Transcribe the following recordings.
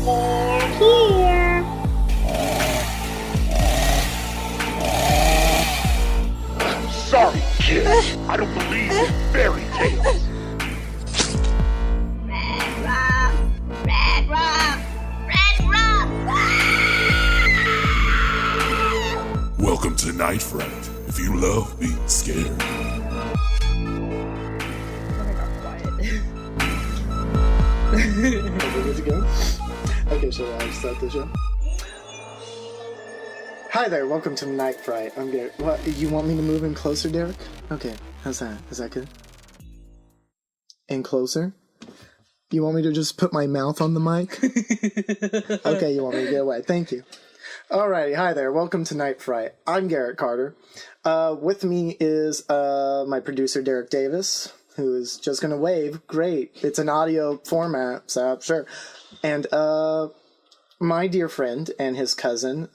Here. Sorry, kid. I don't believe in fairy tales. Red rum. Welcome to Night Fright. If you love being scared. Okay, good to go? Okay, shall I start the show? Hi there, welcome to Night Fright. I'm Garrett. What, you want me to move in closer, Derek? Okay, how's that? Is that good? In closer? You want me to just put my mouth on the mic? Okay, you want me to get away. Thank you. Alrighty, hi there, welcome to Night Fright. I'm Garrett Carter. With me is my producer, Derek Davis, who is just going to wave. Great. It's an audio format, so sure. And my dear friend and his cousin,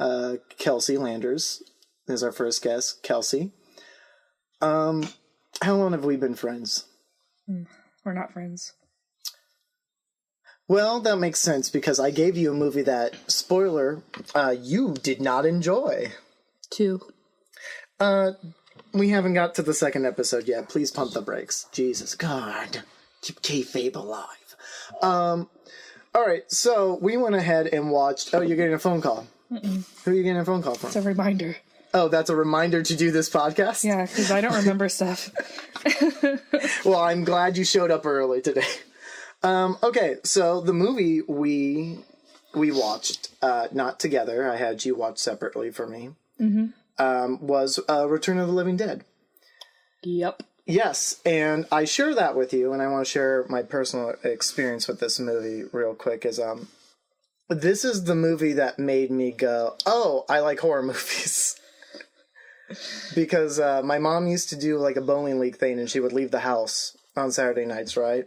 Kelsee Landers, is our first guest. Kelsee. How long have we been friends? We're not friends. Well, that makes sense because I gave you a movie that, spoiler, you did not enjoy. 2. We haven't got to the second episode yet. Please pump the brakes. Jesus, God. Keep kayfabe alive. Alright, so we went ahead and watched... Oh, you're getting a phone call. Who are you getting a phone call from? It's a reminder. Oh, that's a reminder to do this podcast? Yeah, because I don't remember stuff. Well, I'm glad you showed up early today. Okay, so the movie we watched, not together, I had you watch separately for me, was Return of the Living Dead. Yep. Yes, and I share that with you, and I want to share my personal experience with this movie real quick, is this is the movie that made me go, oh, I like horror movies. Because my mom used to do like a bowling league thing, and she would leave the house on Saturday nights, right?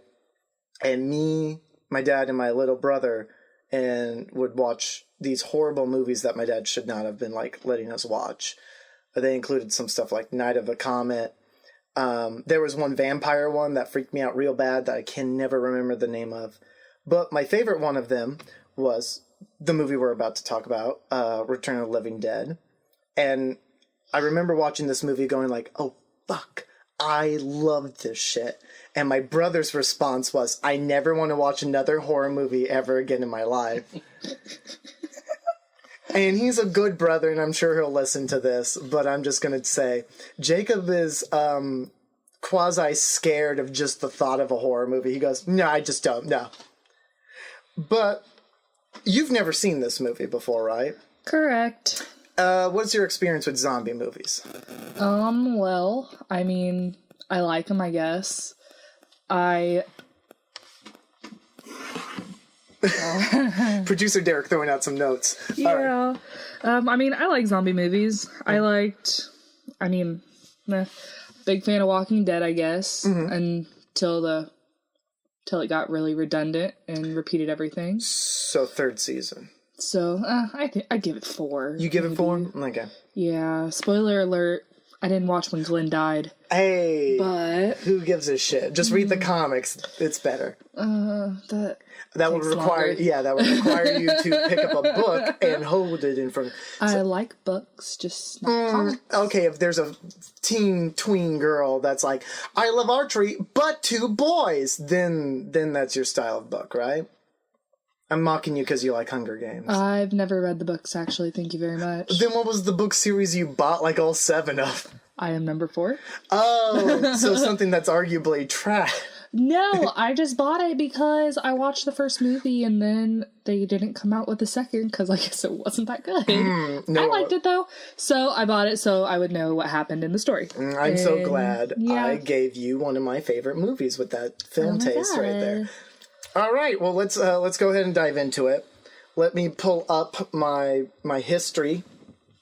And me, my dad, and my little brother and would watch these horrible movies that my dad should not have been like letting us watch. They included some stuff like Night of a Comet. There was one vampire one that freaked me out real bad that I can never remember the name of. But my favorite one of them was the movie we're about to talk about, Return of the Living Dead. And I remember watching this movie going like, oh, fuck, I love this shit. And my brother's response was, I never want to watch another horror movie ever again in my life. And he's a good brother, and I'm sure he'll listen to this, but I'm just going to say, Jacob is quasi-scared of just the thought of a horror movie. He goes, no, I just don't, no. But you've never seen this movie before, right? Correct. What's your experience with zombie movies? Well, I mean, I like them, I guess. Producer Derek throwing out some notes. Yeah. I mean, I like zombie movies. Big fan of Walking Dead, I guess, until it got really redundant and repeated everything. So third season. So, I give it 4. You give it 4? Okay. Yeah. Spoiler alert. I didn't watch when Glenn died. Hey, but who gives a shit? Just read the comics. It's better. That would require longer. Yeah, that would require you to pick up a book and hold it in front. I like books, just not comics. Okay, if there's a tween girl that's like, I love archery, but 2 boys, then that's your style of book, right? I'm mocking you because you like Hunger Games. I've never read the books, actually. Thank you very much. Then what was the book series you bought like all 7 of? I Am Number 4. Oh, so something that's arguably trash. No, I just bought it because I watched the first movie and then they didn't come out with the second because I guess it wasn't that good. No. I liked it though. So I bought it so I would know what happened in the story. I'm so glad I gave you one of my favorite movies with that film taste right there. All right, well, let's go ahead and dive into it. Let me pull up my history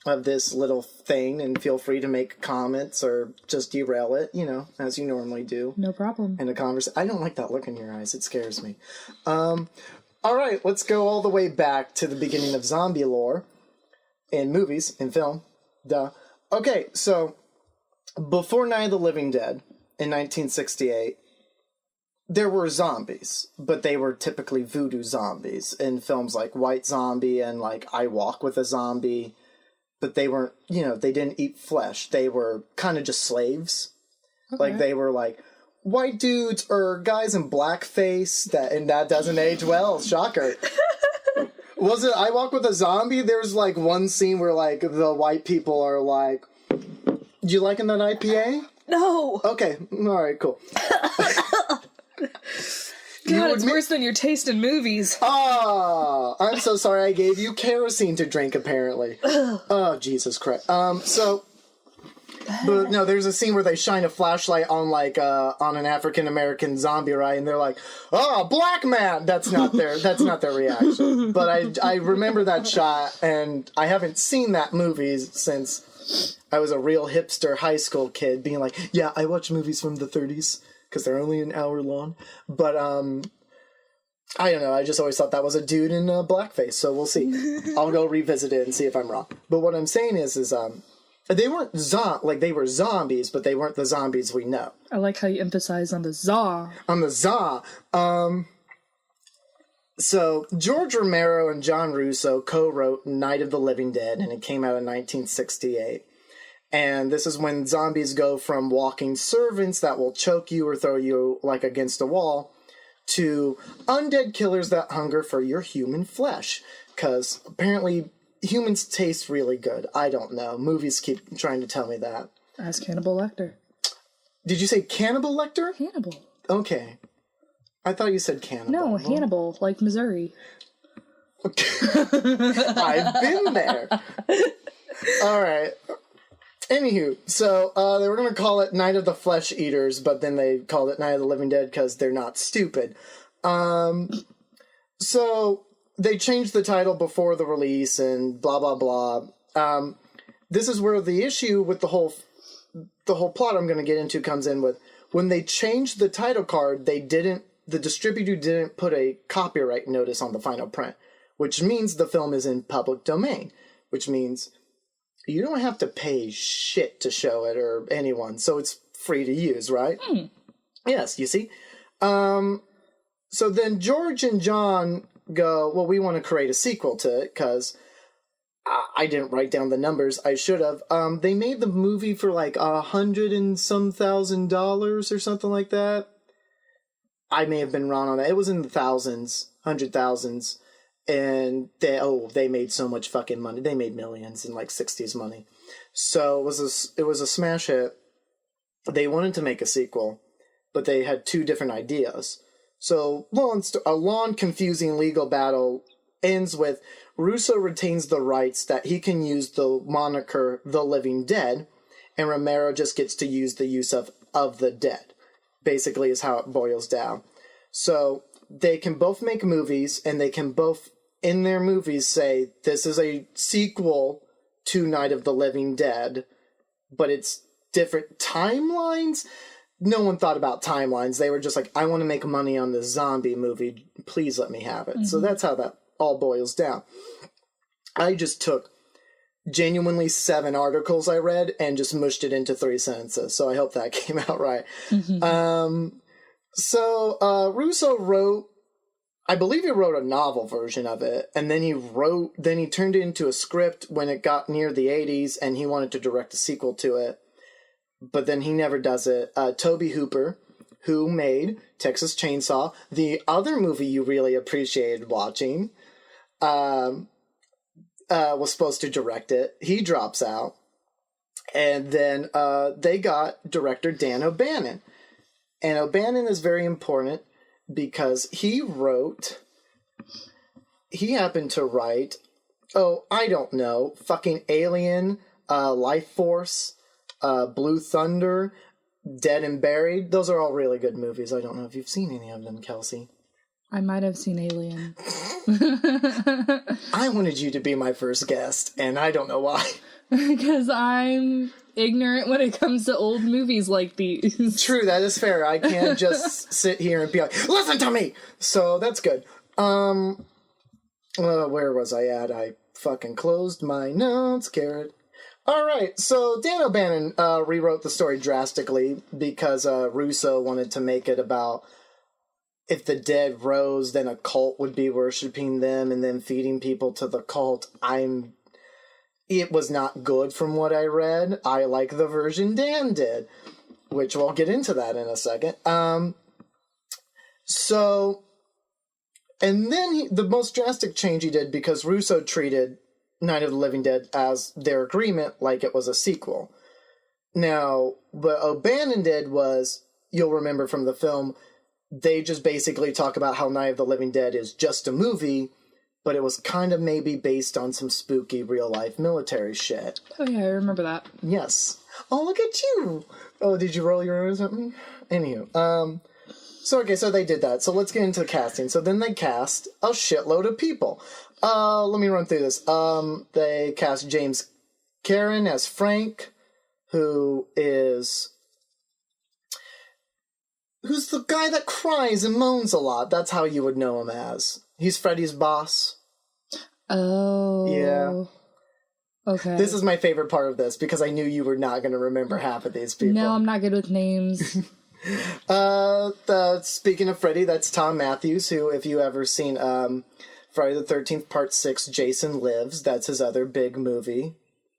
of this little thing, and feel free to make comments or just derail it, as you normally do. No problem. In a conversation. I don't like that look in your eyes. It scares me. All right, let's go all the way back to the beginning of zombie lore in movies, in film. Duh. Okay, so before Night of the Living Dead in 1968, there were zombies, but they were typically voodoo zombies in films like White Zombie and like I Walk with a Zombie. But they weren't, they didn't eat flesh. They were kind of just slaves. Okay. Like, they were like white dudes or guys in blackface, and that doesn't age well. Shocker. Was it I Walk with a Zombie? There's like one scene where like the white people are like, you liking that IPA? No. Okay. All right, cool. God, it's worse than your taste in movies. Ah, I'm so sorry I gave you kerosene to drink, apparently. Oh, Jesus Christ. But no, there's a scene where they shine a flashlight on, like, on an African-American zombie, right? And they're like, oh, black man! That's not their reaction. But I remember that shot, and I haven't seen that movie since I was a real hipster high school kid, being like, yeah, I watch movies from the 30s. Because they're only an hour long. But, I don't know. I just always thought that was a dude in blackface. So we'll see. I'll go revisit it and see if I'm wrong. But what I'm saying is they weren't they were zombies, but they weren't the zombies we know. I like how you emphasize on the za. On the za. So George Romero and John Russo co-wrote Night of the Living Dead, and it came out in 1968. And this is when zombies go from walking servants that will choke you or throw you like against a wall to undead killers that hunger for your human flesh. Because apparently humans taste really good. I don't know. Movies keep trying to tell me that. Ask Hannibal Lecter. Did you say Cannibal Lecter? Hannibal. Okay. I thought you said cannibal. No, Hannibal, like Missouri. I've been there. All right. Anywho, so they were going to call it Night of the Flesh Eaters, but then they called it Night of the Living Dead because they're not stupid. So they changed the title before the release and blah, blah, blah. This is where the issue with the whole plot I'm going to get into comes in with. When they changed the title card, the distributor didn't put a copyright notice on the final print, which means the film is in public domain, which means you don't have to pay shit to show it or anyone, so it's free to use, right? Yes, you see? So then George and John go, well, we want to create a sequel to it, because I didn't write down the numbers. I should have. They made the movie for like $100 and some $1,000 or something like that. I may have been wrong on that. It was in the thousands, 100,000s. And they made so much fucking money. They made millions in like 60s money. So it was a smash hit. They wanted to make a sequel, but they had two different ideas. So a long, confusing legal battle ends with Russo retains the rights that he can use the moniker The Living Dead, and Romero just gets to use the use of the Dead. Basically is how it boils down. So they can both make movies, and they can both in their movies say, this is a sequel to Night of the Living Dead, but it's different timelines. No one thought about timelines. They were just like, I want to make money on this zombie movie. Please let me have it. Mm-hmm. So that's how that all boils down. I just took genuinely 7 articles I read and just mushed it into 3 sentences. So I hope that came out right. Mm-hmm. So Russo wrote, I believe he wrote a novel version of it, and then he turned it into a script when it got near the 80s, and he wanted to direct a sequel to it, but then he never does it. Tobe Hooper, who made Texas Chainsaw, the other movie you really appreciated watching, was supposed to direct it. He drops out, and then they got director Dan O'Bannon, and O'Bannon is very important because he happened to write, I don't know, fucking Alien, Life Force, Blue Thunder, Dead and Buried. Those are all really good movies. I don't know if you've seen any of them, Kelsey. I might have seen Alien. I wanted you to be my first guest, and I don't know why. Because I'm ignorant when it comes to old movies like these. True, that is fair. I can't just sit here and be like, listen to me! So that's good. Where was I at? I fucking closed my notes, Garrett. Alright, so Dan O'Bannon rewrote the story drastically because Russo wanted to make it about if the dead rose, then a cult would be worshipping them and then feeding people to the cult. It was not good from what I read. I like the version Dan did, which we'll get into that in a second. And then the most drastic change he did, because Russo treated Night of the Living Dead as their agreement like it was a sequel. Now, what O'Bannon did was, you'll remember from the film, they just basically talk about how Night of the Living Dead is just a movie, but it was kind of maybe based on some spooky real-life military shit. Oh yeah, I remember that. Yes. Oh, look at you! Oh, did you roll your eyes at me? Anywho, so they did that. So let's get into the casting. So then they cast a shitload of people. Let me run through this. They cast James Karen as Frank, who's the guy that cries and moans a lot. That's how you would know him as. He's Freddy's boss. Oh. Yeah. Okay. This is my favorite part of this, because I knew you were not going to remember half of these people. No, I'm not good with names. Speaking of Freddy, that's Tom Matthews, who, if you ever seen Friday the 13th Part 6, Jason Lives, that's his other big movie.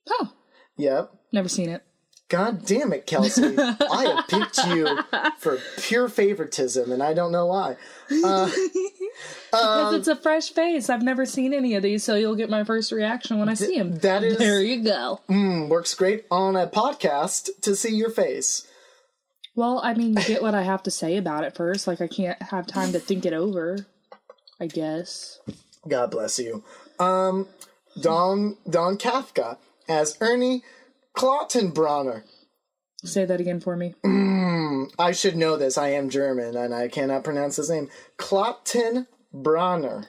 Oh. Yep. Never seen it. God damn it, Kelsey. I have picked you for pure favoritism, and I don't know why. Because it's a fresh face. I've never seen any of these, so you'll get my first reaction when I see him. There you go. Works great on a podcast to see your face. Well, I mean, you get what I have to say about it first. Like, I can't have time to think it over, I guess. God bless you. Don Kafka as Ernie Klottenbrenner. Say that again for me. I should know this. I am German, and I cannot pronounce his name. Klottenbrenner.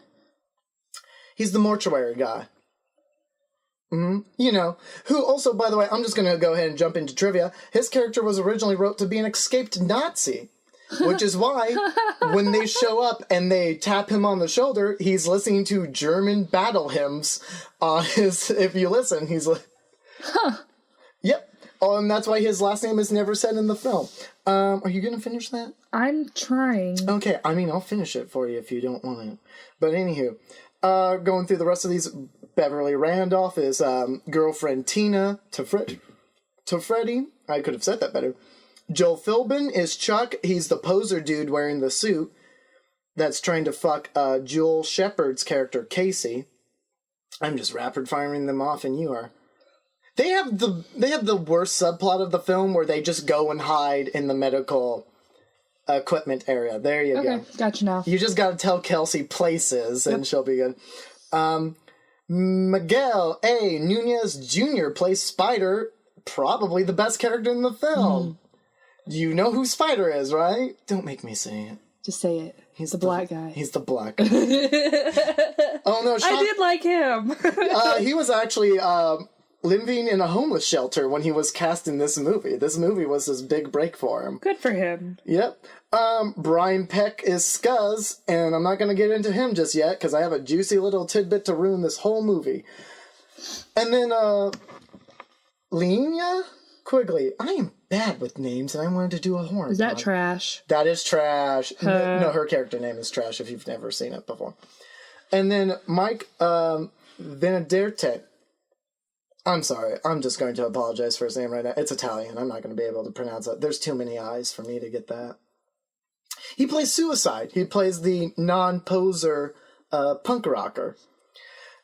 He's the mortuary guy. You know, who also, by the way, I'm just going to go ahead and jump into trivia. His character was originally wrote to be an escaped Nazi, which is why when they show up and they tap him on the shoulder, he's listening to German battle hymns on if you listen, he's like, Yep. Oh, and that's why his last name is never said in the film. Are you going to finish that? I'm trying. Okay, I mean, I'll finish it for you if you don't want it. But anywho, going through the rest of these, Beverly Randolph is girlfriend Tina to Freddy. I could have said that better. Joel Philbin is Chuck. He's the poser dude wearing the suit that's trying to fuck Joel Shepard's character, Casey. I'm just rapid firing them off, and you are. They have the worst subplot of the film where they just go and hide in the medical equipment area. There you go. Gotcha now. You just got to tell Kelsey places, and she'll be good. Miguel A. Nunez Jr. plays Spider, probably the best character in the film. You know who Spider is, right? Don't make me say it. Just say it. He's the black guy. He's the black guy. Oh, no. I did like him. He was actually living in a homeless shelter when he was cast in this movie. This movie was his big break for him. Good for him. Yep. Brian Peck is Scuzz, and I'm not going to get into him just yet, because I have a juicy little tidbit to ruin this whole movie. And then, Linnea Quigley. I am bad with names, and I wanted to do a horror. Is that trash? That is trash. No, her character name is trash if you've never seen it before. And then Mike Venederte. I'm sorry. I'm just going to apologize for his name right now. It's Italian. I'm not going to be able to pronounce it. There's too many I's for me to get that. He plays Suicide. He plays the non-poser punk rocker.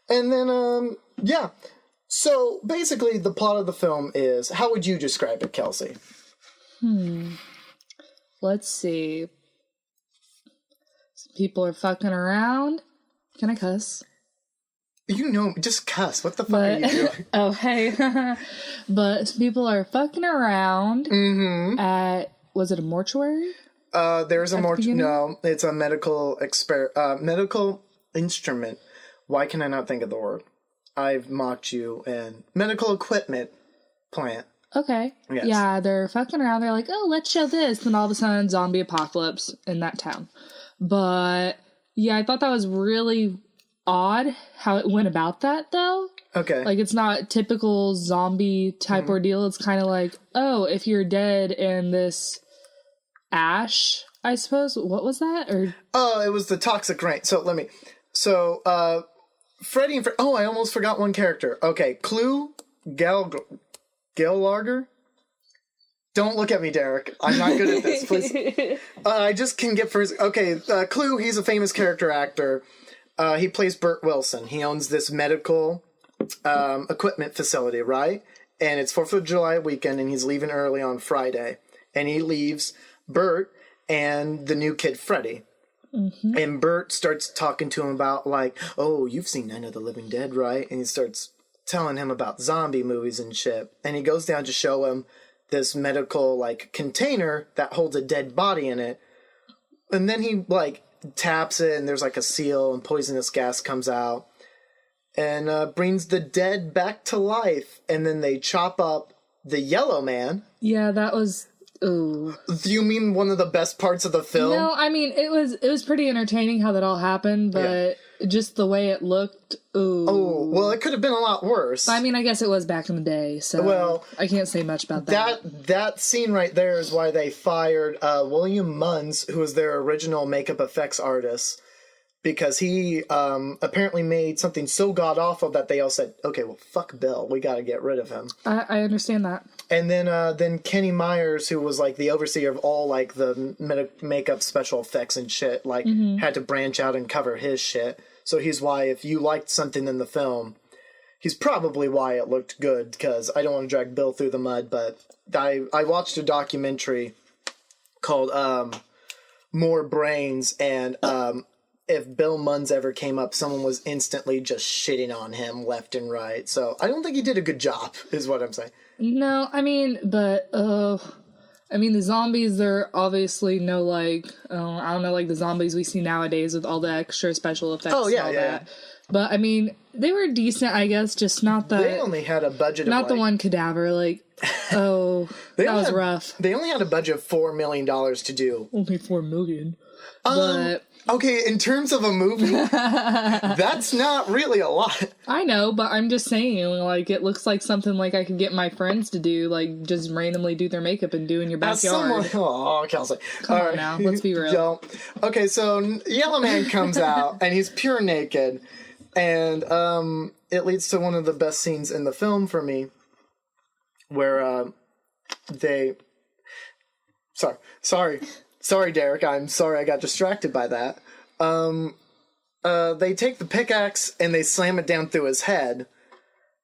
And then, yeah. So, basically, the plot of the film is... How would you describe it, Kelsey? Let's see. People are fucking around. Can I cuss? You know, just cuss. What the fuck are you doing? Oh, hey. But people are fucking around at... Was it a mortuary? There's a mortuary. No, it's a medical medical instrument. Why can I not think of the word? I've mocked you. And medical equipment plant. Okay. Yes. Yeah, they're fucking around. They're like, oh, let's show this. Then all of a sudden, zombie apocalypse in that town. But, yeah, I thought that was really odd how it went about that, though. Okay. Like, it's not typical zombie type ordeal. It's kind of like, oh, if you're dead and this ash I suppose, what was that? Or Oh, it was the toxic rain. Freddy and I almost forgot one character. Okay, Clue, Gallagher. Don't look at me, Derek. I'm not good at this, please. I just can get first. Okay, Clue, he's a famous character actor. He plays Bert Wilson. He owns this medical equipment facility, right? And it's 4th of July weekend, and he's leaving early on Friday. And he leaves Bert and the new kid, Freddy. Mm-hmm. And Bert starts talking to him about, like, oh, you've seen Night of the Living Dead, right? And he starts telling him about zombie movies and shit. And he goes down to show him this medical, like, container that holds a dead body in it. And then he, like, taps it, and there's, like, a seal, and poisonous gas comes out. And brings the dead back to life. And then they chop up the yellow man. Yeah, that was... Ooh. Do you mean one of the best parts of the film? No, I mean, it was pretty entertaining how that all happened, but just the way it looked, ooh. Oh, well, it could have been a lot worse. I mean, I guess it was back in the day, so I can't say much about that. That scene right there is why they fired William Munns, who was their original makeup effects artist, because he apparently made something so god-awful that they all said, okay, well, fuck Bill, we gotta get rid of him. I understand that. And then Kenny Myers, who was, like, the overseer of all, like, the makeup special effects and shit, like, had to branch out and cover his shit. So he's why, if you liked something in the film, he's probably why it looked good, because I don't want to drag Bill through the mud, but I watched a documentary called More Brains, and if Bill Munns ever came up, someone was instantly just shitting on him left and right. So I don't think he did a good job, is what I'm saying. No, I mean, but, the zombies, they're obviously no, like, I don't know, like the zombies we see nowadays with all the extra special effects and all that. But, I mean, they were decent, I guess, just not the... They only had a budget not of, the one cadaver, like, that was rough. They only had a budget of $4 million to do. Only $4 million. But... Okay, in terms of a movie, that's not really a lot. I know, but I'm just saying, like, it looks like something like I could get my friends to do, like, just randomly do their makeup and do in your backyard. Kelsey. Come on now, let's be real. Don't. Okay, so Yellow Man comes out, and he's pure naked, and it leads to one of the best scenes in the film for me, where they... Sorry, Derek. I'm sorry I got distracted by that. They take the pickaxe and they slam it down through his head.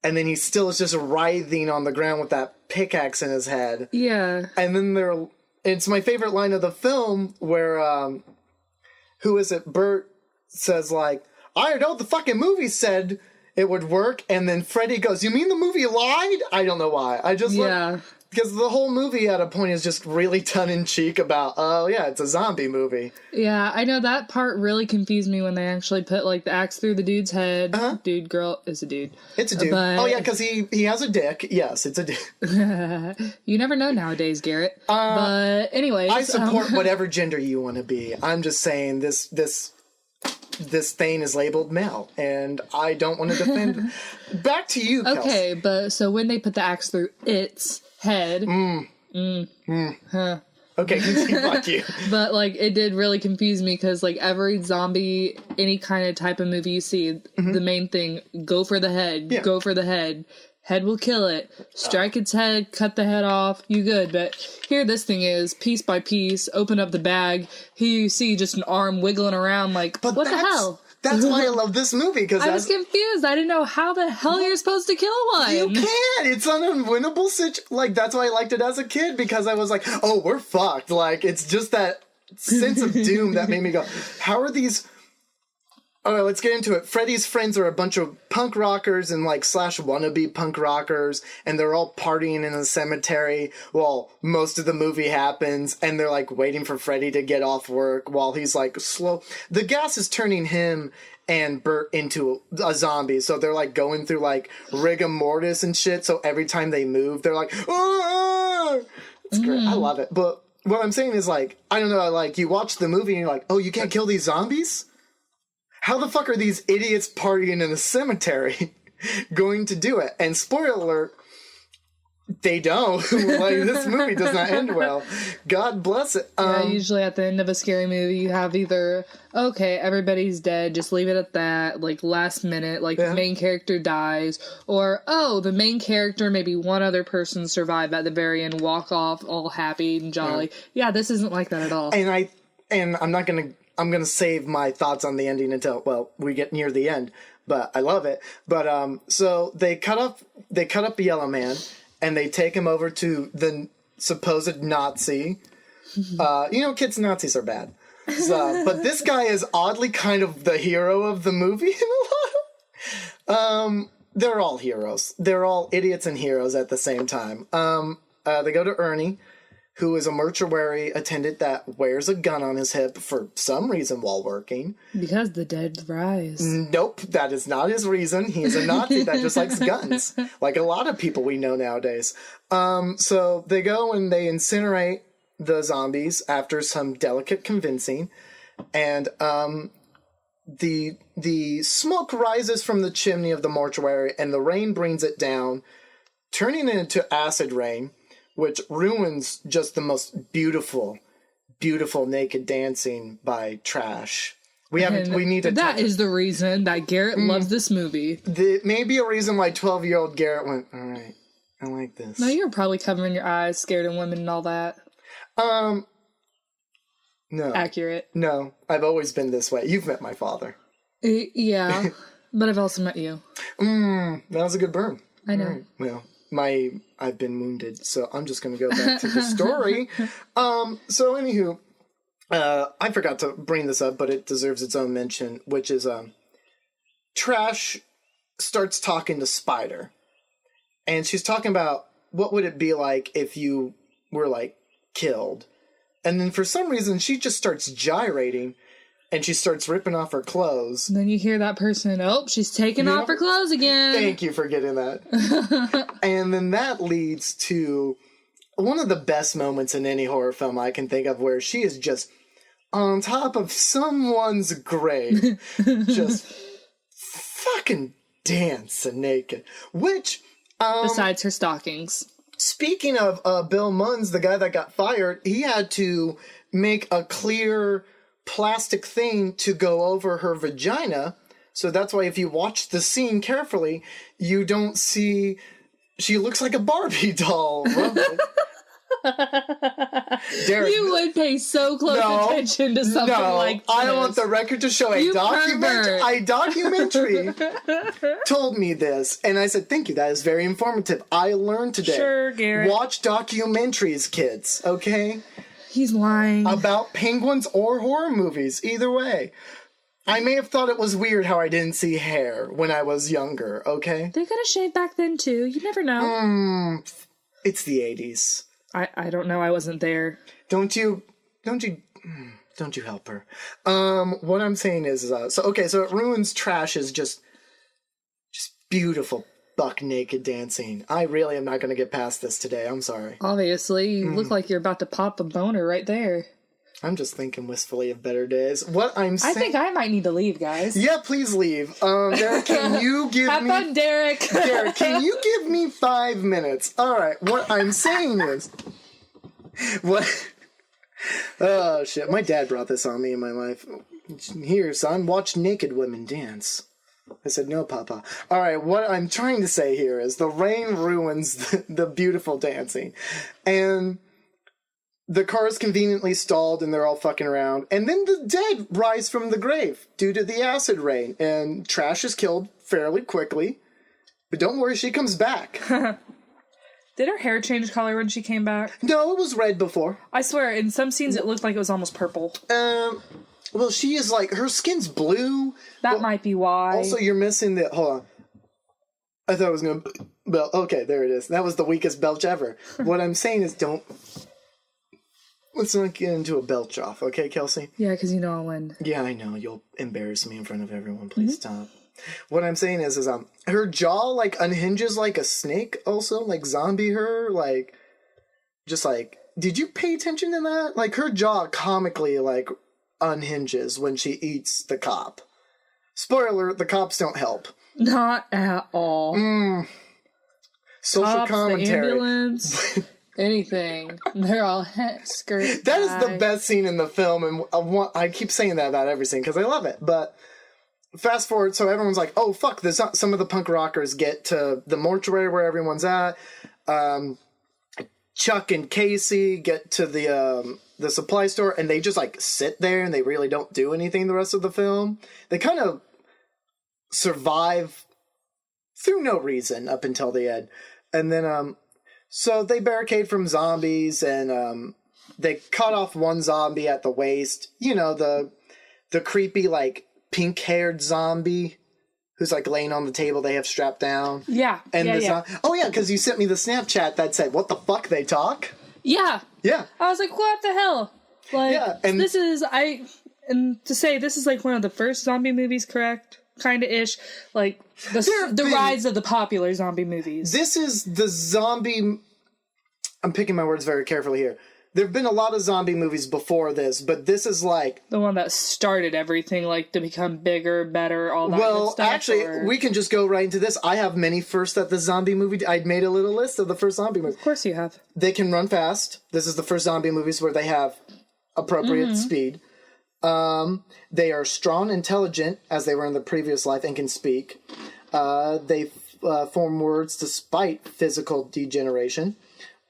And then he still is just writhing on the ground with that pickaxe in his head. Yeah. And then it's my favorite line of the film where, who is it? Bert says, like, I know the fucking movie said it would work. And then Freddy goes, you mean the movie lied? I don't know why. Because the whole movie at a point is just really tongue-in-cheek about, oh, yeah, it's a zombie movie. Yeah, I know that part really confused me when they actually put, like, the axe through the dude's head. Uh-huh. Dude, girl, is a dude. It's a dude. Oh, yeah, because he has a dick. Yes, it's a dude. You never know nowadays, Garrett. But anyways. I support whatever gender you want to be. I'm just saying this thing is labeled male, and I don't want to defend it. Back to you, Kelsey. Okay, but so when they put the axe through its head. Okay, fuck you. But, like, it did really confuse me because, like, every zombie, any kind of type of movie you see, the main thing, go for the head, go for the head. Head will kill it. Strike its head, cut the head off, you good. But here this thing is, piece by piece, open up the bag, here you see just an arm wiggling around like, what the hell? That's why I love this movie, because I was confused. I didn't know how the hell you're supposed to kill one. You can't. It's an unwinnable situation. Like, that's why I liked it as a kid, because I was like, oh, we're fucked. Like, it's just that sense of doom that made me go, how are these... All right, let's get into it. Freddy's friends are a bunch of punk rockers and, like, / wannabe punk rockers, and they're all partying in a cemetery while most of the movie happens, and they're, like, waiting for Freddy to get off work while he's, like, slow. The gas is turning him and Bert into a zombie, so they're, like, going through, like, rigor mortis and shit, so every time they move, they're like, ah! It's great. I love it. But what I'm saying is, like, I don't know, like, you watch the movie and you're like, oh, you can't kill these zombies? How the fuck are these idiots partying in a cemetery going to do it? And spoiler alert, They don't. Like, this movie does not end well. God bless it. Yeah, usually at the end of a scary movie, you have either, okay, everybody's dead, just leave it at that, like, last minute, like, the main character dies, or, oh, the main character, maybe one other person survive at the very end, walk off all happy and jolly. Yeah, this isn't like that at all. And I'm gonna save my thoughts on the ending until, well, we get near the end, but I love it. But, so they cut up Yellow Man, and they take him over to the supposed Nazi. Kids Nazis are bad. So, but this guy is oddly kind of the hero of the movie in a lot. They're all heroes. They're all idiots and heroes at the same time. They go to Ernie, who is a mortuary attendant that wears a gun on his hip for some reason while working. Because the dead rise. Nope, that is not his reason. He's a Nazi that just likes guns. Like a lot of people we know nowadays. So they go and they incinerate the zombies after some delicate convincing. And the smoke rises from the chimney of the mortuary and the rain brings it down, turning it into acid rain, which ruins just the most beautiful, beautiful naked dancing by Trash. That is the reason that Garrett loves this movie. Maybe a reason why 12-year-old Garrett went, all right, I like this. No, you're probably covering your eyes, scared of women and all that. No. Accurate. No, I've always been this way. You've met my father. Yeah, but I've also met you. That was a good burn. I know. Right. Well, I've been wounded, so I'm just going to go back to the story. So anywho, I forgot to bring this up, but it deserves its own mention, which is Trash starts talking to Spider. And she's talking about what would it be like if you were, like, killed. And then for some reason, she just starts gyrating, and she starts ripping off her clothes. And then you hear that person, she's taking off her clothes again. Thank you for getting that. And then that leads to one of the best moments in any horror film I can think of, where she is just on top of someone's grave, just fucking dancing naked. Which, besides her stockings. Speaking of Bill Munns, the guy that got fired, he had to make a clear plastic thing to go over her vagina. So that's why if you watch the scene carefully, you don't see... She looks like a Barbie doll. Derek, you would pay so close attention to something like this. I want the record to show a documentary told me this. And I said, thank you, that is very informative. I learned today. Sure, Garrett. Watch documentaries, kids, okay? He's lying. About penguins or horror movies, either way. I may have thought it was weird how I didn't see hair when I was younger, okay? They could have shaved back then, too. You never know. It's the 80s. I don't know. I wasn't there. Don't you help her. What I'm saying is, so it ruins Trash is just beautiful buck naked dancing. I really am not going to get past this today. I'm sorry. Obviously, you look like you're about to pop a boner right there. I'm just thinking wistfully of better days. What I'm saying... I think I might need to leave, guys. Yeah, please leave. Derek, can you give Have fun, Derek. Derek, can you give me 5 minutes? All right, what I'm saying is... Oh, shit. My dad brought this on me in my life. Here, son, watch naked women dance. I said, no, Papa. All right, what I'm trying to say here is the rain ruins the beautiful dancing. And... the car is conveniently stalled and they're all fucking around. And then the dead rise from the grave due to the acid rain. And Trash is killed fairly quickly. But don't worry, she comes back. Did her hair change color when she came back? No, it was red before. I swear, in some scenes it looked like it was almost purple. Well, she is like, her skin's blue. That might be why. Also, you're missing the, hold on. I thought I was going to, well, okay, there it is. That was the weakest belch ever. What I'm saying is let's not get into a belch off, okay, Kelsey? Yeah, because you know I'll win. Yeah, I know. You'll embarrass me in front of everyone. Please stop. What I'm saying is her jaw, like, unhinges like a snake also. Like, zombie her. Like, just like, did you pay attention to that? Like, her jaw comically, like, unhinges when she eats the cop. Spoiler, the cops don't help. Not at all. social Cops, commentary. the ambulance, anything. They're all skirt. That is the best scene in the film, and I keep saying that about every scene because I love it. But fast forward, so everyone's like, "Oh fuck!" Some of the punk rockers get to the mortuary where everyone's at. Chuck and Kelsee get to the supply store, and they just like sit there, and they really don't do anything the rest of the film. They kind of survive through no reason up until the end, and then so they barricade from zombies, and they cut off one zombie at the waist. You know, the creepy like pink-haired zombie who's like laying on the table they have strapped down. Yeah. And oh yeah, because you sent me the Snapchat that said, "What the fuck they talk?" Yeah. Yeah. I was like, what the hell? Like, Yeah, and this is and to say this is like one of the first zombie movies, correct? Kind of ish, like the rise of the popular zombie movies. This is the zombie. I'm picking my words very carefully here. There have been a lot of zombie movies before this, but this is like the one that started everything, like to become bigger, better, all that. Well, good stuff, actually, we can just go right into this. I have many firsts at the zombie movie. I made a little list of the first zombie movies. Of course, you have. They can run fast. This is the first zombie movies where they have appropriate speed. They are strong, intelligent, as they were in the previous life, and can speak. They form words despite physical degeneration.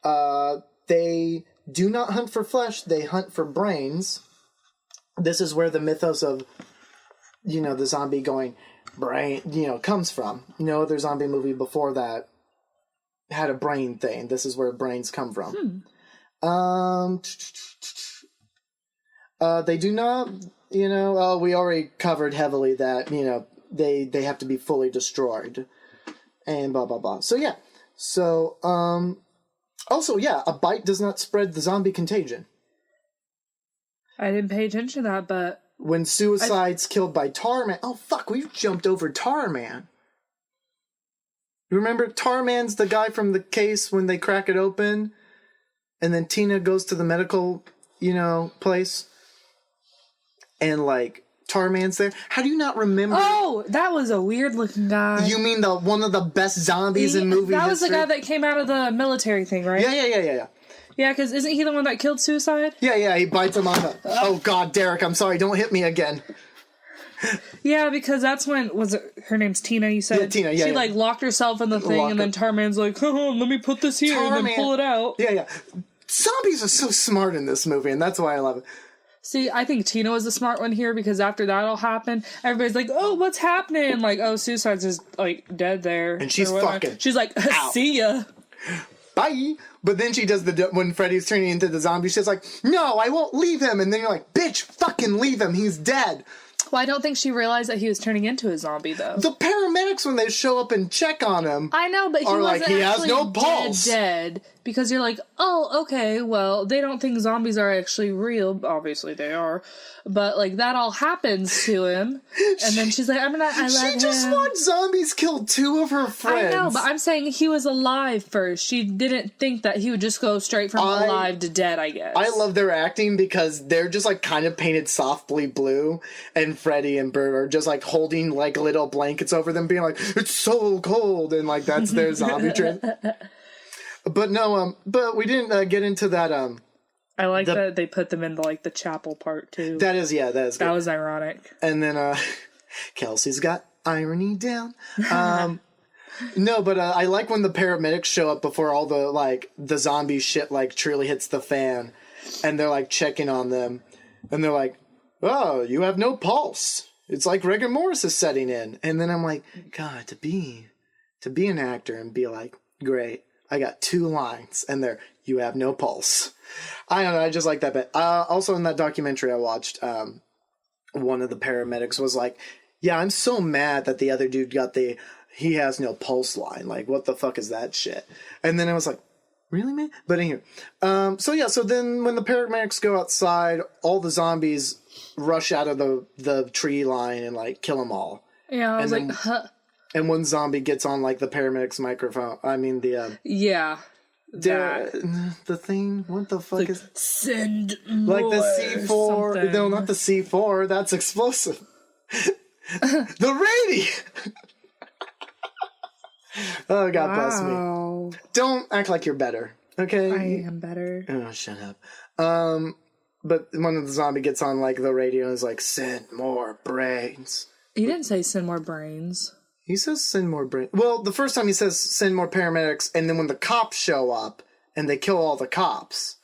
They do not hunt for flesh, they hunt for brains. This is where the mythos of, the zombie going brain, comes from. No other zombie movie before that had a brain thing. This is where brains come from. They do not, we already covered heavily that, they have to be fully destroyed. And blah, blah, blah. So, yeah. So, also, yeah, a bite does not spread the zombie contagion. I didn't pay attention to that, but... When Suicide's killed by Tarman... Oh, fuck, we jumped over Tarman. You remember Tarman's the guy from the case when they crack it open? And then Tina goes to the medical, place? And, Tarman's there? How do you not remember? Oh, that was a weird-looking guy. You mean one of the best zombies in movie That was history? the guy that came out of the military thing, right? Yeah. Yeah, because isn't he the one that killed Suicide? Yeah, he bites him on the... Oh, God, Derek, I'm sorry, don't hit me again. Yeah, because that's when... her name's Tina, you said? Yeah, Tina, yeah. She, locked herself in the thing, and then Tarman's like, let me put this here, and then pull it out. Yeah. Zombies are so smart in this movie, and that's why I love it. See, I think Tina was the smart one here, because after that all happened, everybody's like, oh, what's happening? Suicide's just, dead there. And she's fucking... She's like, see ya. Bye. But then she does when Freddy's turning into the zombie, she's like, no, I won't leave him. And then you're like, bitch, fucking leave him. He's dead. Well, I don't think she realized that he was turning into a zombie, though. The paramedics, when they show up and check on him... I know, but he wasn't he actually has no pulse. dead. Because you're like, oh, okay, well, they don't think zombies are actually real. Obviously they are. But, that all happens to him. And then she's like, I love him. She just watched zombies kill two of her friends. I know, but I'm saying he was alive first. She didn't think that he would just go straight from alive to dead, I guess. I love their acting because they're just, kind of painted softly blue. And Freddy and Bert are just, holding, little blankets over them, being like, it's so cold. And, that's their zombie trick. But no, but we didn't get into that, I like that they put them into, the chapel part, too. That is good. That was ironic. And then, Kelsee's got irony down. No, but I like when the paramedics show up before all the zombie shit, truly hits the fan. And they're, checking on them. And they're like, oh, you have no pulse. It's like rigor mortis is setting in. And then I'm like, God, to be an actor and be like, great. I got 2 lines, and you have no pulse. I don't know, I just like that bit. Also, in that documentary I watched, one of the paramedics was like, yeah, I'm so mad that the other dude got he has no pulse line. What the fuck is that shit? And then I was like, really, man? But anyway, so then when the paramedics go outside, all the zombies rush out of the tree line and, kill them all. Yeah, I was like, huh. And one zombie gets on, the paramedic's microphone. I mean, yeah. The thing? What the fuck is... Send more, the C4... something. No, not the C4. That's explosive. The radio! Oh, God bless me. Wow. Don't act like you're better, okay? I am better. Oh, shut up. But one of the zombie gets on, like, the radio and is like, send more brains. He didn't say send more brains. He says send more brains. Well, the first time he says send more paramedics, and then when the cops show up and they kill all the cops,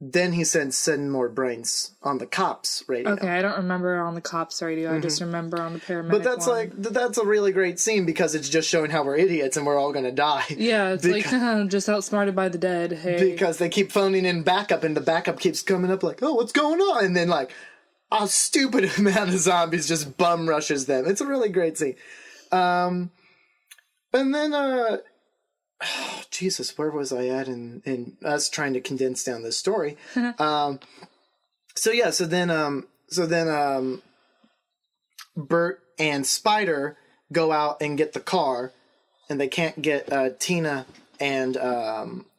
then he said send more brains on the cops radio. Okay, I don't remember on the cops radio. I just remember on the paramedic But that's one. that's a really great scene because it's just showing how we're idiots and we're all going to die. Yeah, it's just outsmarted by the dead. Hey. Because they keep phoning in backup and the backup keeps coming up like, oh, what's going on? And then like, a stupid amount of zombies just bum rushes them. It's a really great scene. And then, Jesus, where was I at in us trying to condense down this story? So then Bert and Spider go out and get the car, and they can't get Tina and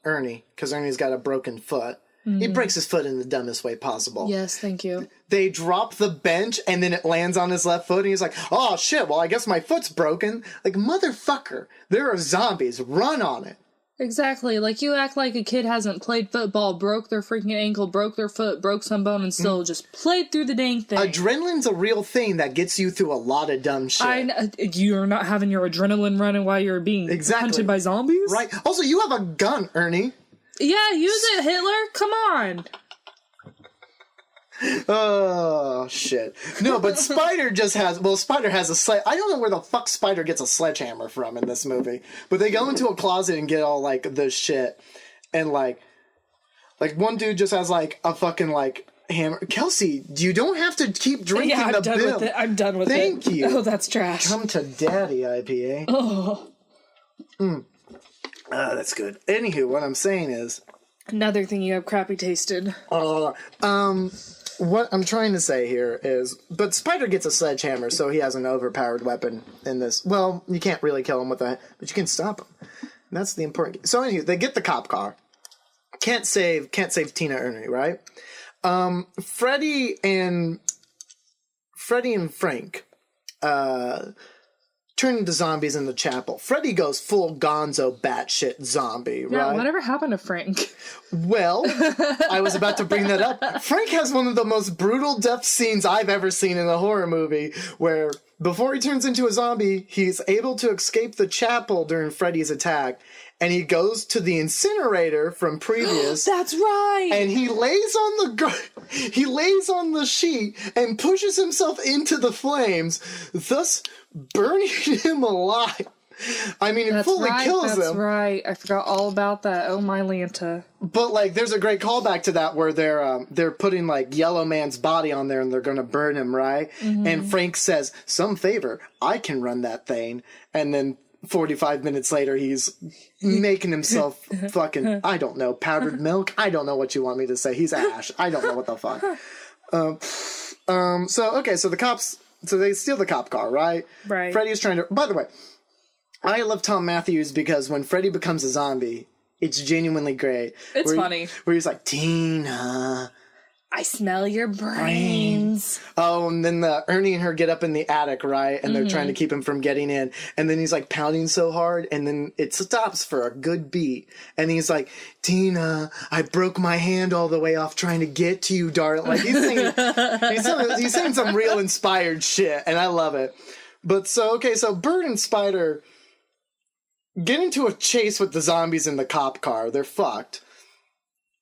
Ernie because Ernie's got a broken foot. He breaks his foot in the dumbest way possible. Yes, thank you. They drop the bench and then it lands on his left foot and he's like, oh shit, well I guess my foot's broken. Like, motherfucker, there are zombies, run on it. Exactly. Like, you act like a kid hasn't played football, broke their freaking ankle, broke their foot, broke some bone, and still just played through the dang thing. Adrenaline's a real thing that gets you through a lot of dumb shit. You're not having your adrenaline running while you're being hunted by zombies? Right. Also, you have a gun, Ernie. Yeah, use it, Hitler. Come on. Oh, shit. No, but Spider Spider has a I don't know where the fuck Spider gets a sledgehammer from in this movie. But they go into a closet and get all, like, the shit. And, like one dude just has, like, a fucking, like, hammer. Kelsey, you don't have to keep drinking the done bill. with it. I'm done with it. Thank you. Oh, that's trash. Come to daddy, IPA. Oh. That's good. Anywho, what I'm saying is... Another thing you have crappy tasted. What I'm trying to say here is... But Spider gets a sledgehammer, so he has an overpowered weapon in this. Well, you can't really kill him with that, but you can stop him. And that's the important... So anyway, they get the cop car. Can't save Tina Ernie, right? Freddy and Frank... turn into zombies in the chapel. Freddy goes full gonzo batshit zombie, right? Yeah, whatever happened to Frank? Well, I was about to bring that up. Frank has one of the most brutal death scenes I've ever seen in a horror movie, where before he turns into a zombie, he's able to escape the chapel during Freddy's attack, and he goes to the incinerator from previous. That's right! And he lays on the sheet and pushes himself into the flames, thus burning him alive. I mean, it fully kills him. That's right. I forgot all about that. Oh, my Lanta. But, like, there's a great callback to that where they're putting, like, Yellow Man's body on there and they're gonna burn him, right? Mm-hmm. And Frank says, some favor, I can run that thing. And then 45 minutes later, he's making himself fucking, I don't know, powdered milk? I don't know what you want me to say. He's Ash. I don't know what the fuck. So the cops... So they steal the cop car, right? Right. Freddy's trying to... By the way, I love Tom Matthews because when Freddy becomes a zombie, it's genuinely great. It's funny. Where he's like, Tina... I smell your brains. Oh, and then Ernie and her get up in the attic, right? And they're trying to keep him from getting in. And then he's like pounding so hard, and then it stops for a good beat. And he's like, Tina, I broke my hand all the way off trying to get to you, darling. Like he's saying some real inspired shit, and I love it. But so Bert and Spider get into a chase with the zombies in the cop car. They're fucked.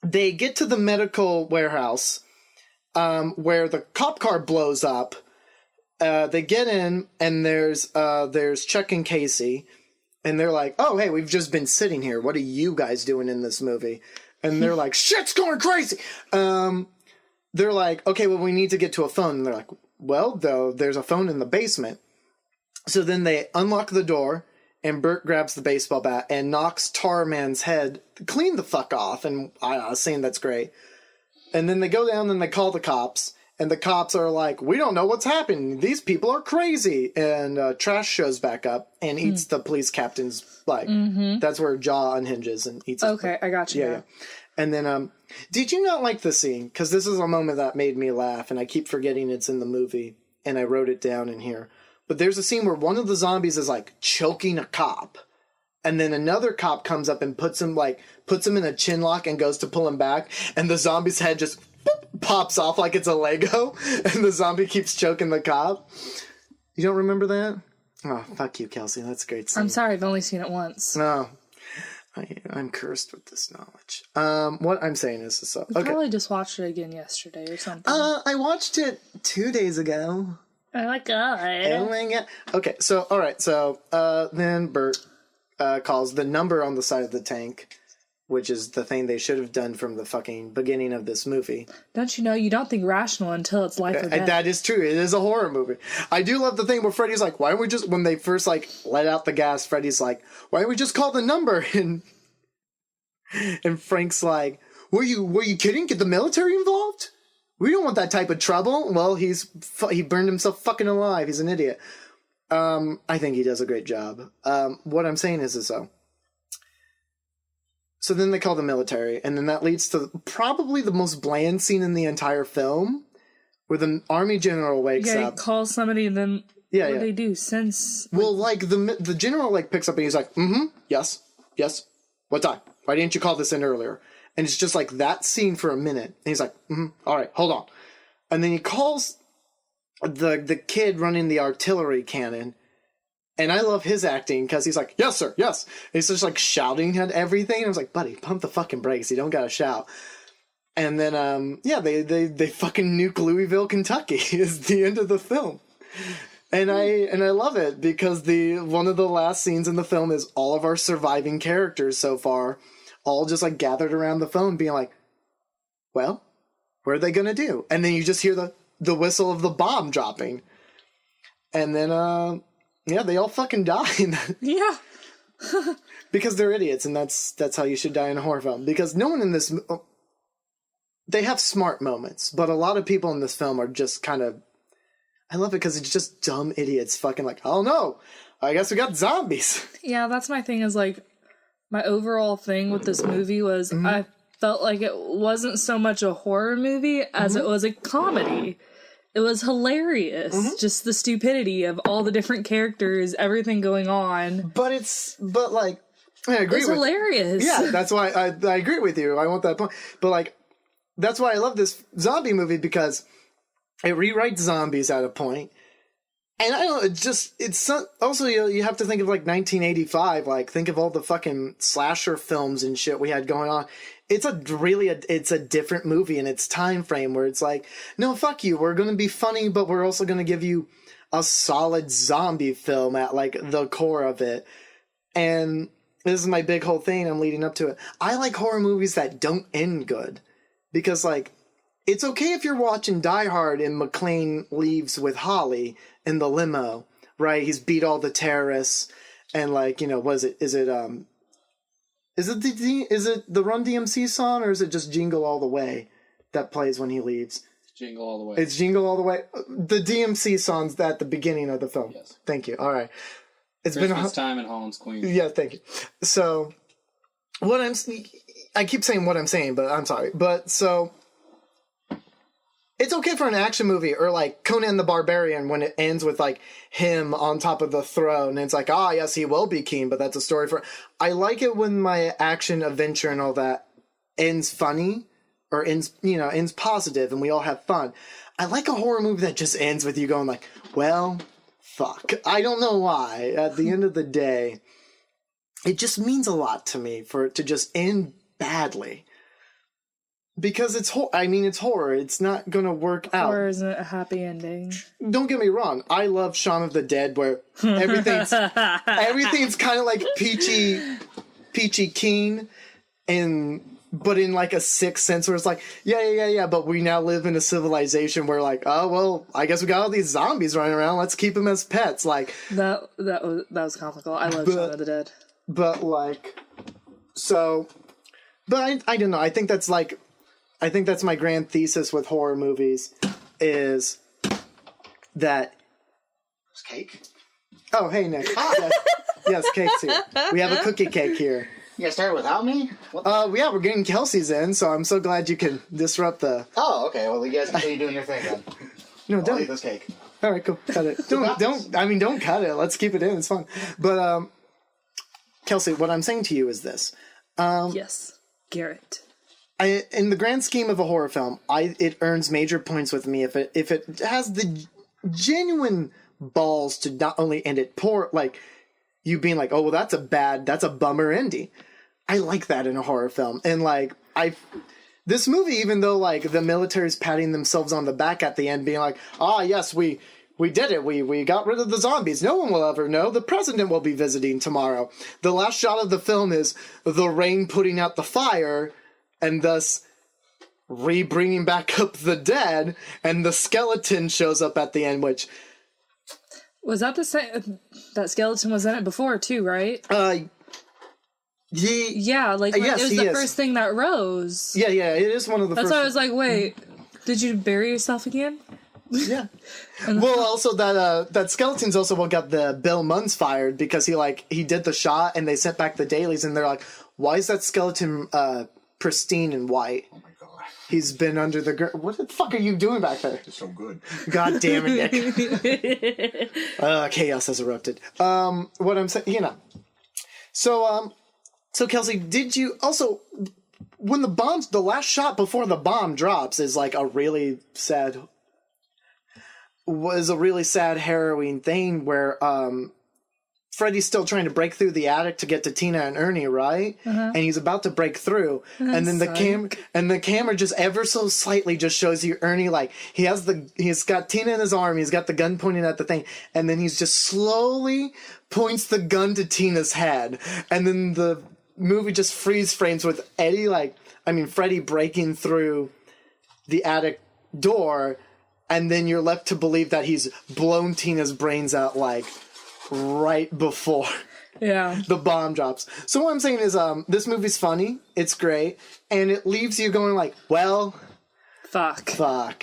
They get to the medical warehouse where the cop car blows up. They get in, and there's Chuck and Kelsee, and they're like, oh, hey, we've just been sitting here. What are you guys doing in this movie? And they're like, shit's going crazy. They're like, okay, well, we need to get to a phone. And they're like, well, though, there's a phone in the basement. So then they unlock the door, and Bert grabs the baseball bat and knocks Tar Man's head clean the fuck off. And I was saying that's great. And then they go down and they call the cops. And the cops are like, we don't know what's happening. These people are crazy. And Trash shows back up and eats the police captain's leg. Mm-hmm. That's where Jaw unhinges and eats his Okay, I got you. Yeah. And then, did you not like the scene? Because this is a moment that made me laugh. And I keep forgetting it's in the movie. And I wrote it down in here. But there's a scene where one of the zombies is like choking a cop. And then another cop comes up and puts him in a chin lock and goes to pull him back. And the zombie's head just pops off like it's a Lego. And the zombie keeps choking the cop. You don't remember that? Oh, fuck you, Kelsey. That's a great scene. I'm sorry, I've only seen it once. No. I'm cursed with this knowledge. What I'm saying is this. You probably just watched it again yesterday or something. I watched it 2 days ago. Oh my god. Oh my god. Okay, so, alright, so, then Bert, calls the number on the side of the tank, which is the thing they should have done from the fucking beginning of this movie. Don't you know, you don't think rational until it's life or death. That is true. It is a horror movie. I do love the thing where Freddy's like, why don't we just, when they first, like, let out the gas, Freddy's like, why don't we just call the number? And Frank's like, were you kidding? Get the military involved? We don't want that type of trouble. Well, he burned himself fucking alive. He's an idiot. I think he does a great job. What I'm saying is though. So then they call the military, and then that leads to probably the most bland scene in the entire film, where the army general wakes up. Yeah, he calls somebody, and then what do they do? Well, like, the general, like, picks up, and he's like, yes, what time? Why didn't you call this in earlier? And it's just like that scene for a minute, and he's like, all right, hold on. And then he calls the kid running the artillery cannon, and I love his acting because he's like, yes, sir, yes. And he's just like shouting at everything. And I was like, buddy, pump the fucking brakes. You don't gotta shout. And then, they fucking nuke Louisville, Kentucky is the end of the film. And I love it because one of the last scenes in the film is all of our surviving characters so far, all just like gathered around the phone being like, well, what are they gonna do? And then you just hear the whistle of the bomb dropping. And then, they all fucking die. Yeah. Because they're idiots, and that's how you should die in a horror film. Because no one in this... They have smart moments, but a lot of people in this film are just kind of... I love it because it's just dumb idiots fucking like, oh no, I guess we got zombies. Yeah, that's my thing is like, my overall thing with this movie was I felt like it wasn't so much a horror movie as it was a comedy. It was hilarious. Just the stupidity of all the different characters, everything going on. But I agree it's hilarious. Yeah, that's why I agree with you. I want that point. But like, that's why I love this zombie movie because it rewrites zombies at a point. And I don't know, it's also, you have to think of like 1985, like think of all the fucking slasher films and shit we had going on. It's a different movie in its time frame where it's like, no, fuck you. We're going to be funny, but we're also going to give you a solid zombie film at like the core of it. And this is my big whole thing. I'm leading up to it. I like horror movies that don't end good because like, it's okay if you're watching Die Hard and McClane leaves with Holly in the limo, right? He's beat all the terrorists and like, is it the Run DMC song or is it just Jingle All the Way that plays when he leaves? Jingle All the Way. It's Jingle All the Way. The DMC song's at the beginning of the film. Yes. Thank you. All right. It's Christmas Time in Holland's Queen. Yeah, thank you. So, I keep saying what I'm saying, but I'm sorry. But so, it's okay for an action movie or like Conan the Barbarian when it ends with like him on top of the throne and it's like, yes, he will be king, but that's a story for... I like it when my action adventure and all that ends funny or ends positive and we all have fun. I like a horror movie that just ends with you going like, well, fuck. I don't know why. At the end of the day, it just means a lot to me for it to just end badly. Because it's horror. It's not gonna work out. Or isn't it a happy ending? Don't get me wrong. I love Shaun of the Dead, where everything's kind of like peachy keen, but in like a sixth sense, where it's like, yeah. But we now live in a civilization where like, oh well, I guess we got all these zombies running around. Let's keep them as pets. Like that was comical. I love Shaun of the Dead. But like, so, but I don't know. I think that's my grand thesis with horror movies is that... There's cake? Oh, hey, Nick. Yes, cake's here. We have a cookie cake here. You guys started without me? Yeah, we're getting Kelsee's in, so I'm so glad you can disrupt the... Oh, okay. Well, you guys continue doing your thing then. No, I'll eat this cake. All right, cool. Cut it. Don't cut it. Let's keep it in. It's fun. But, Kelsey, what I'm saying to you is this. Yes, Garrett. In the grand scheme of a horror film, it earns major points with me if it has the genuine balls to not only end it poor, like you being like, oh well, that's a bummer ending. I like that in a horror film, and like this movie, even though like the military's patting themselves on the back at the end, being like, yes, we did it. We got rid of the zombies. No one will ever know. The president will be visiting tomorrow. The last shot of the film is the rain putting out the fire, and thus bringing back up the dead, and the skeleton shows up at the end, which... Was that the same... That skeleton was in it before, too, right? Yeah, like, yes, it was the first thing that rose. Yeah, it is one of the That's first... why I was like, wait, did you bury yourself again? Yeah. Well, also that skeleton's also what got the Bill Munns fired, because he did the shot, and they sent back the dailies, and they're like, why is that skeleton pristine and white? Oh my god. He's been under the ground. What the fuck are you doing back there? It's so good. God damn it, Nick. Chaos has erupted. What I'm saying, So Kelsey, did you also, when the last shot before the bomb drops is like a really sad harrowing thing where Freddy's still trying to break through the attic to get to Tina and Ernie, right? And he's about to break through, and then the camera just ever so slightly just shows you Ernie, like he's got Tina in his arm, he's got the gun pointing at the thing, and then he's just slowly points the gun to Tina's head, and then the movie just freeze frames with Freddy breaking through the attic door, and then you're left to believe that he's blown Tina's brains out like right before the bomb drops. So what I'm saying is this movie's funny, it's great, and it leaves you going like, well, fuck.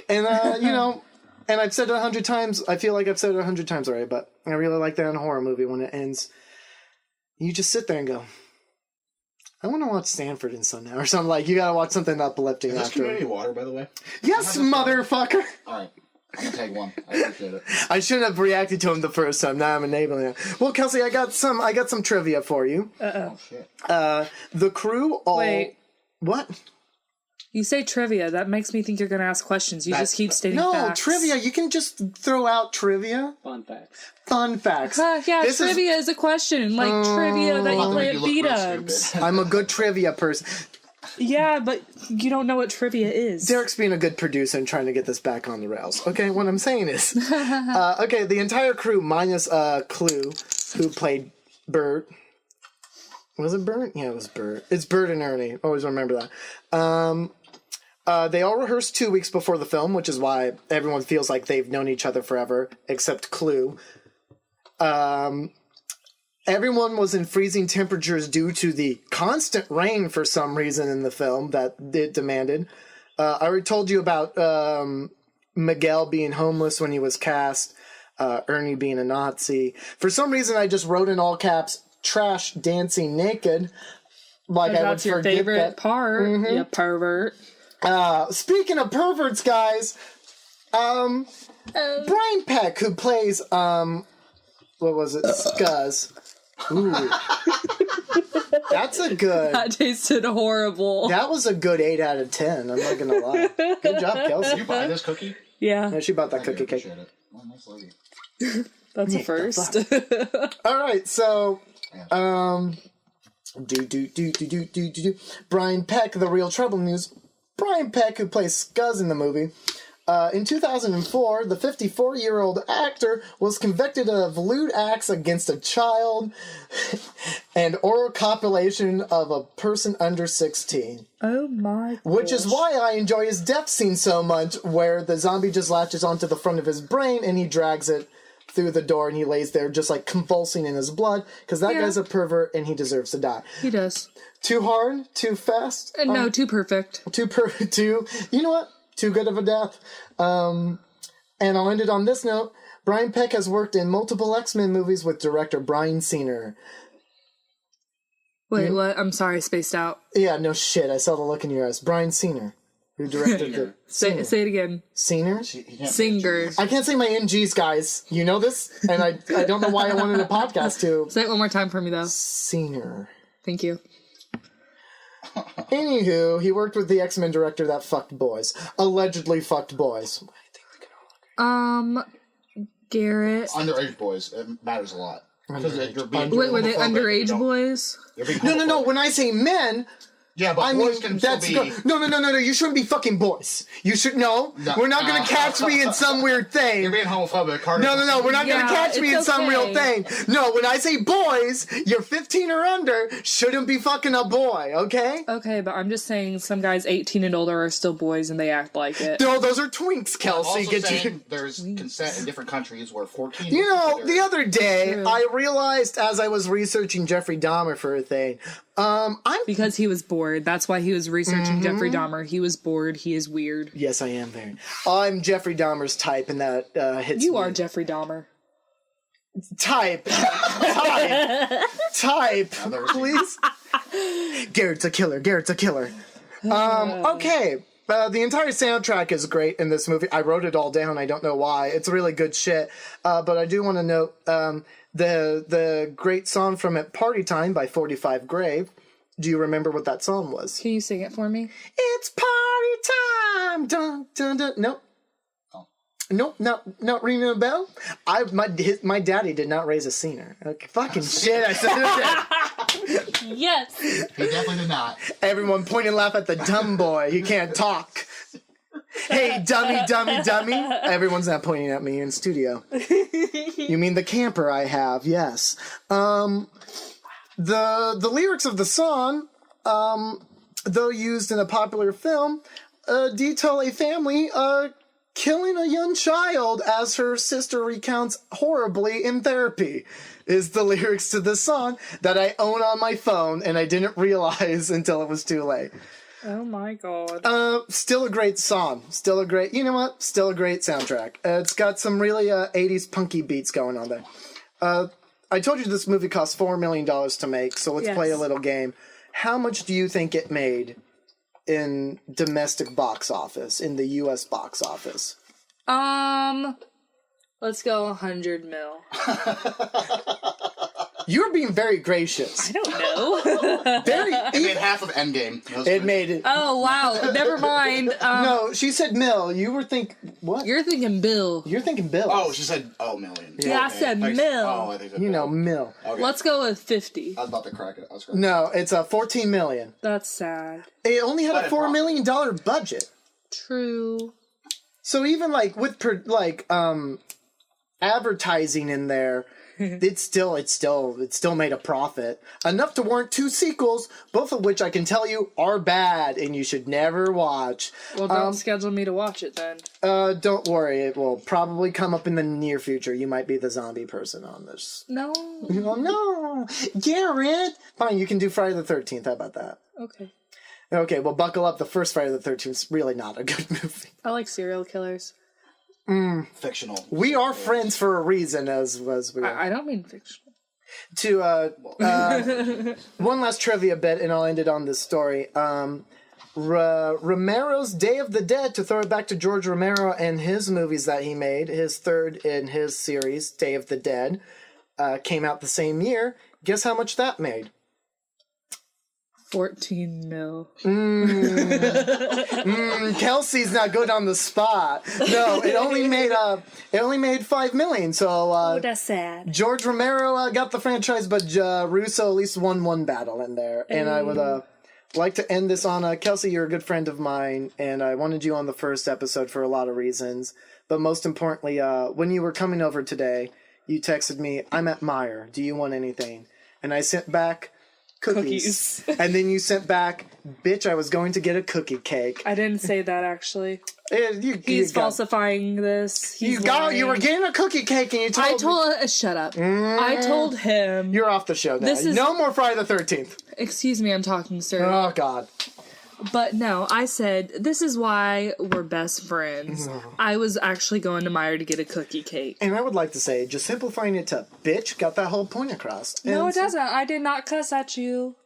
And and I've said it 100 times. I feel like I've said it 100 times already, but I really like that in a horror movie when it ends. You just sit there and go, I want to watch Sanford and Son now, or something. Like, you gotta watch something uplifting Is this after. community water, by the way? Yes, motherfucker! Alright. I'm gonna take one. I appreciate it. I shouldn't have reacted to him the first time. Now I'm enabling it. Well, Kelsey, I got some trivia for you. Oh shit. The crew all... Wait. What? You say trivia. That makes me think you're going to ask questions. You just keep stating facts. Trivia. You can just throw out trivia. Fun facts. Trivia is a question. Like trivia that you play at B-Dubs. I'm a good trivia person. Yeah, but you don't know what trivia is. Derek's being a good producer and trying to get this back on the rails. Okay, what I'm saying is... the entire crew, minus Clue, who played Bert... Was it Bert? Yeah, it was Bert. It's Bert and Ernie. Always remember that. They all rehearsed 2 weeks before the film, which is why everyone feels like they've known each other forever, except Clue. Everyone was in freezing temperatures due to the constant rain for some reason in the film that it demanded. I already told you about Miguel being homeless when he was cast, Ernie being a Nazi. For some reason, I just wrote in all caps, trash dancing naked. Like I would that's your forget favorite that. part, you pervert. Speaking of perverts, guys, Brian Peck, who plays, what was it? Scuzz. Ooh. That's a good... That tasted horrible. That was a good 8 out of 10, I'm not gonna lie. Good job, Kelsey. Did you buy this cookie? Yeah. Yeah, she bought that cookie cake. Appreciate it. Oh, nice lady. That's a first. Alright, so... Brian Peck, the real trouble news. Brian Peck, who plays Scuzz in the movie. In 2004, the 54-year-old actor was convicted of lewd acts against a child and oral copulation of a person under 16. Oh my gosh. Which is why I enjoy his death scene so much, where the zombie just latches onto the front of his brain and he drags it through the door and he lays there just like convulsing in his blood, because that guy's a pervert and he deserves to die. He does. Too hard? Too fast? No, too perfect. Too, you know what? Too good of a death. And I'll end it on this note. Brian Peck has worked in multiple X-Men movies with director Bryan Singer. Wait, what? I'm sorry, spaced out. Yeah, no shit. I saw the look in your eyes. Bryan Singer. who directed the... Say it again. Singer? Singer. I can't say my NGs, guys. You know this? And I don't know why I wanted a podcast to. Say it one more time for me, though. Singer. Thank you. Anywho, he worked with the X-Men director that fucked boys. Allegedly fucked boys. Garrett. Underage boys. It matters a lot. Wait, were they underage boys? No. When I say men... Yeah, but boys can still be... No. You shouldn't be fucking boys. You should... No. We're not going to catch me in some weird thing. You're being homophobic. Carter. No. We're not going to catch me in some real thing. No, when I say boys, you're 15 or under, shouldn't be fucking a boy, okay? Okay, but I'm just saying some guys 18 and older are still boys and they act like it. No, those are twinks, Kelsey. Also saying there's consent in different countries where 14... You know, the other day, I realized as I was researching Jeffrey Dahmer for a thing... Because he was bored. That's why he was researching Jeffrey Dahmer. He was bored. He is weird. Yes, I am very. I'm Jeffrey Dahmer's type, and that hits You me. are Jeffrey Dahmer. Type. Please. Garrett's a killer. Okay. The entire soundtrack is great in this movie. I wrote it all down. I don't know why. It's really good shit. But I do want to note the great song from it, Party Time by 45 Grave. Do you remember what that song was? Can you sing it for me? It's party time. Dun, dun, dun. Nope. Nope, not ringing a bell. My daddy did not raise a singer. Okay, fucking shit, I said it. Yes. He definitely did not. Everyone point and laugh at the dumb boy. He can't talk. Hey, dummy. Everyone's not pointing at me in studio. You mean the camper I have? Yes. The lyrics of the song, though used in a popular film, detail a family killing a young child as her sister recounts horribly in therapy, is the lyrics to this song that I own on my phone and I didn't realize until it was too late. Oh my god. Still a great song. Still a great soundtrack. It's got some really 80s punky beats going on there. I told you this movie cost $4 million to make, so let's play a little game. How much do you think it made in domestic box office, in the U.S. box office? Let's go 100 mil. You're being very gracious. I don't know. It made half of Endgame. It made it. Oh, wow. Never mind. No, she said mil. You were what? You're thinking bill. You're thinking bill. Oh, she said, million. Yeah, I said mil. Oh, I think so. Mil. Okay. Let's go with 50. I was about to crack it. No, it's a 14 million. That's sad. It only had a $4 million budget. True. So even with advertising in there, it still made a profit enough to warrant 2 sequels, both of which I can tell you are bad and you should never watch. Well, don't schedule me to watch it then. Don't worry, it will probably come up in the near future. You might be the zombie person on this. No. Oh, no, Garrett. Fine, you can do Friday the 13th. How about that? Okay, well, buckle up. The first Friday the 13th is really not a good movie. I like serial killers. Fictional. We are friends for a reason, as we are. I don't mean fictional. To one last trivia bit, and I'll end it on this story. Romero's Day of the Dead, to throw it back to George Romero and his movies that he made, his third in his series, Day of the Dead, came out the same year. Guess how much that made? 14 mil. Kelsee's not good on the spot. No, it only made $5 million. So that's sad. George Romero got the franchise, but Russo at least won one battle in there. And I would like to end this on Kelsee. You're a good friend of mine, and I wanted you on the first episode for a lot of reasons. But most importantly, when you were coming over today, you texted me, "I'm at Meijer. Do you want anything?" And I sent back cookies. And then you sent back, "Bitch, I was going to get a cookie cake." I didn't say that, actually. He's falsifying this. You were getting a cookie cake and you told shut up. I told him. You're off the show now. No more Friday the 13th. Excuse me, I'm talking, sir. Oh, God. But no, I said, this is why we're best friends. I was actually going to Meijer to get a cookie cake. And I would like to say, just simplifying it to bitch got that whole point across. No, it doesn't. I did not cuss at you.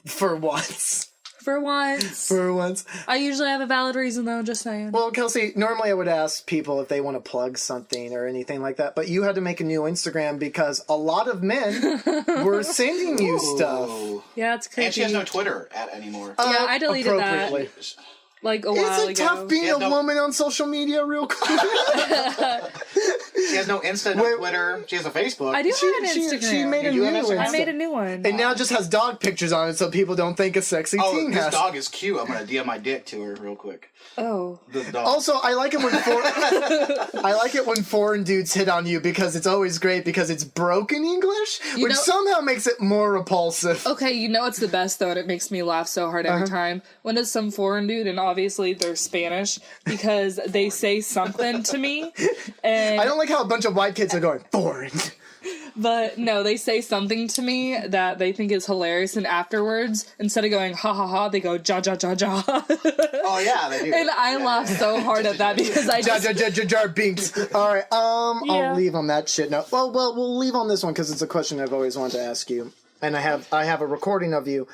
For once. For once. For once. I usually have a valid reason, though, just saying. Well, Kelsey, normally I would ask people if they want to plug something or anything like that, but you had to make a new Instagram because a lot of men were sending you stuff. Yeah, it's creepy. And she has no Twitter anymore. Yeah, I deleted that like a while ago. Is it tough being a woman on social media real quick? She has no Insta, no Twitter. She has a Facebook. I do have an Instagram. She made a new one. I made a new one. And now it just has dog pictures on it so people don't think a sexy teen this has. dog is cute. I'm going to DM my dick to her real quick. Oh. The dog. Also, I like it when foreign dudes hit on you because it's always great because it's broken English, which somehow makes it more repulsive. Okay, you know what's the best though, and it makes me laugh so hard every time? When it's some foreign dude, and obviously they're Spanish, because they say something to me, and I don't like how a bunch of white kids are going, foreign. But no, they say something to me that they think is hilarious, and afterwards, instead of going ha ha ha, they go ja ja ja ja. Oh yeah, they do. And I laugh so hard at that because I just... Jar binks. All right, I'll leave on that shit now. Well, we'll leave on this one because it's a question I've always wanted to ask you, and I have a recording of you.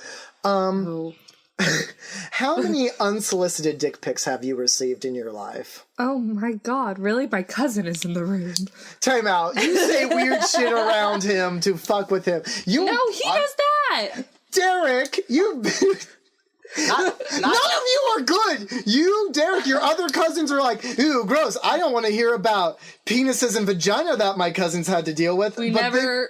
How many unsolicited dick pics have you received in your life? Oh my god, really? My cousin is in the room. Time out. You say weird shit around him to fuck with him. No, he does that! Derek, you... None of you are good. You, Derek, your other cousins are like, ew, gross. I don't want to hear about penises and vagina that my cousins had to deal with. We never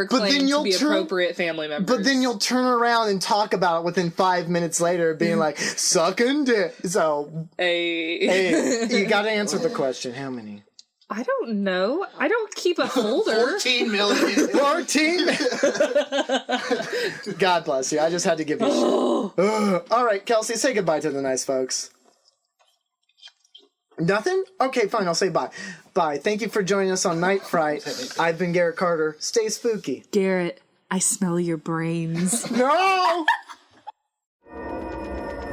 claimed to be appropriate family members. But then you'll turn around and talk about it within 5 minutes later, being like, sucking dick. So, hey, you got to answer the question. How many? I don't know. I don't keep a folder. 14 million. 14? God bless you. I just had to give you shit. All right, Kelsey, say goodbye to the nice folks. Nothing? Okay, fine. I'll say bye. Bye. Thank you for joining us on Night Fright. I've been Garrett Carter. Stay spooky. Garrett, I smell your brains. No!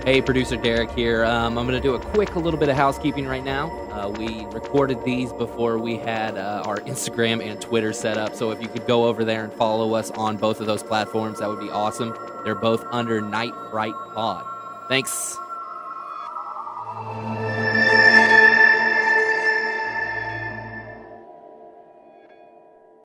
Hey, producer Derek here. I'm going to do a little bit of housekeeping right now. We recorded these before we had our Instagram and Twitter set up, so if you could go over there and follow us on both of those platforms, that would be awesome. They're both under Night Fright Pod. Thanks.